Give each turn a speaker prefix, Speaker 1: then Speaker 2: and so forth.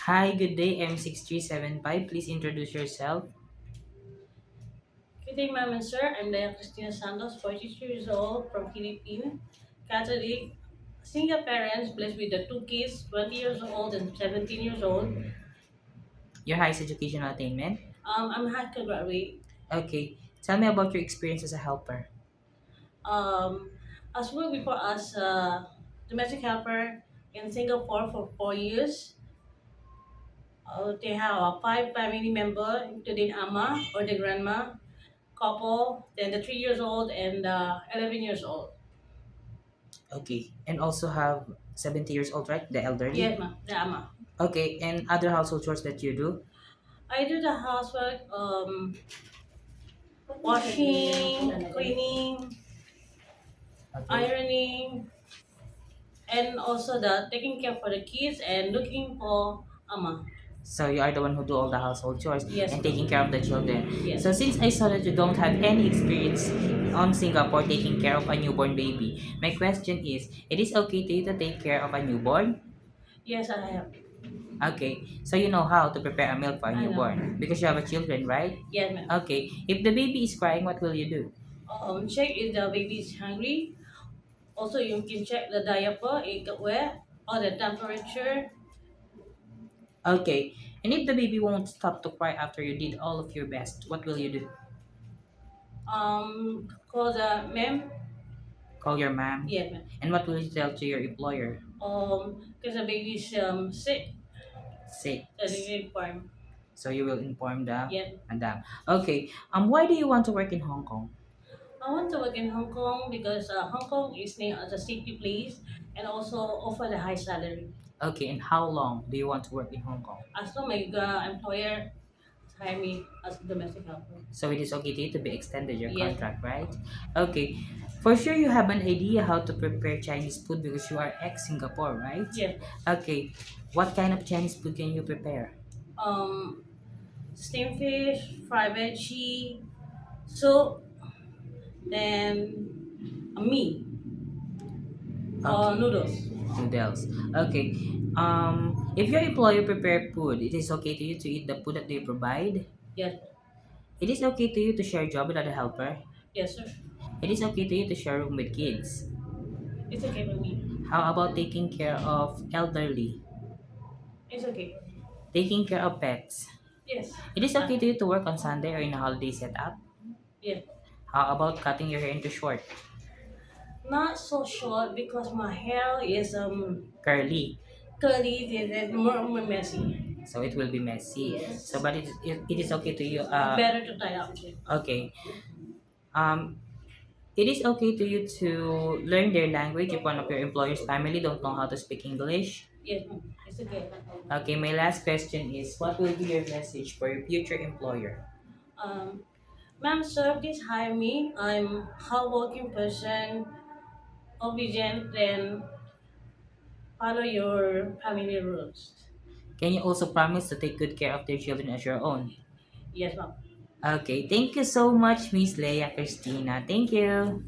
Speaker 1: Hi, good day. M6375. Please introduce yourself.
Speaker 2: Good day, ma'am and sir. I'm Leia Cristina Santos, 42 years old, from Philippines, Catholic, single parents, blessed with the two kids, 20 years old and 17 years old.
Speaker 1: Your highest educational attainment.
Speaker 2: I'm a high school graduate.
Speaker 1: Okay. Tell me about your experience as a helper.
Speaker 2: Um, I was worked before as a domestic helper in Singapore for 4 years. They have five family member, including Ama or the grandma, couple, then the 3 years old and 11 years old.
Speaker 1: Okay. And also have 70 years old, right? The elderly.
Speaker 2: Yes, ma'am, the Ama.
Speaker 1: Okay. And other household chores that you do.
Speaker 2: I do the housework, washing, cleaning,
Speaker 1: Okay.
Speaker 2: ironing, and also the taking care for the kids and looking for ama.
Speaker 1: So you are the one who do all the household chores
Speaker 2: Yes,
Speaker 1: and
Speaker 2: ma'am.
Speaker 1: taking care of the children.
Speaker 2: Yes.
Speaker 1: So since I saw that you don't have any experience on Singapore taking care of a newborn baby, my question is, it is okay to you to take care of a newborn?
Speaker 2: Yes, I have.
Speaker 1: Okay, so you know how to prepare a milk for a
Speaker 2: I know.
Speaker 1: newborn because you have a children, right?
Speaker 2: Yes, ma'am.
Speaker 1: Okay, if the baby is crying, what will you do?
Speaker 2: Check if the baby is hungry. Also, you can check the diaper, it got wet, or the temperature.
Speaker 1: Okay, and if the baby won't stop to cry after you did all of your best, what will you do?
Speaker 2: Call the ma'am.
Speaker 1: Call your mom,
Speaker 2: Yes, ma'am.
Speaker 1: and what will you tell to your employer?
Speaker 2: Because the baby is sick,
Speaker 1: Sick.
Speaker 2: so they inform.
Speaker 1: So you will inform the
Speaker 2: Yes.
Speaker 1: madam. Okay, why do you want to work in Hong Kong?
Speaker 2: I want to work in Hong Kong because Hong Kong is named as a safety place and also offer the high salary.
Speaker 1: Okay, and how long do you want to work in Hong Kong?
Speaker 2: As long as employer hire me as a domestic helper.
Speaker 1: So it is okay to you to be extended your
Speaker 2: Yes.
Speaker 1: contract, right? Okay. For sure you have an idea how to prepare Chinese food because you are ex-Singapore, right?
Speaker 2: Yes.
Speaker 1: Okay. What kind of Chinese food can you prepare?
Speaker 2: Um, Steamed fish, fried veggie, soup, then meat or
Speaker 1: Okay.
Speaker 2: noodles.
Speaker 1: Noodles. Okay. If your employer prepare food, it is okay to you to eat the food that they provide.
Speaker 2: Yes.
Speaker 1: It is okay to you to share job with other helper.
Speaker 2: Yes, sir.
Speaker 1: It is okay to you to share room with kids.
Speaker 2: It's okay with me.
Speaker 1: How about taking care of elderly?
Speaker 2: It's okay.
Speaker 1: Taking care of pets.
Speaker 2: Yes.
Speaker 1: It is okay to you to work on Sunday or in a holiday setup.
Speaker 2: Yes.
Speaker 1: How about cutting your hair into short?
Speaker 2: Not so short because my hair is
Speaker 1: Curly.
Speaker 2: curly and more messy.
Speaker 1: So it will be messy.
Speaker 2: Yes.
Speaker 1: So but it is okay to you.
Speaker 2: Better to tie up.
Speaker 1: Okay. Um it is okay to you to learn their language if one of your employer's family don't know how to speak English.
Speaker 2: Yes, ma'am. It's okay.
Speaker 1: Okay, my last question is what will be your message for your future employer?
Speaker 2: Um, Ma'am, sir, please hire me. I'm hardworking person, obedient, and follow your family rules.
Speaker 1: Can you also promise to take good care of their children as your own?
Speaker 2: Yes, ma'am.
Speaker 1: Okay, thank you so much, Miss Leia Christina. Thank you.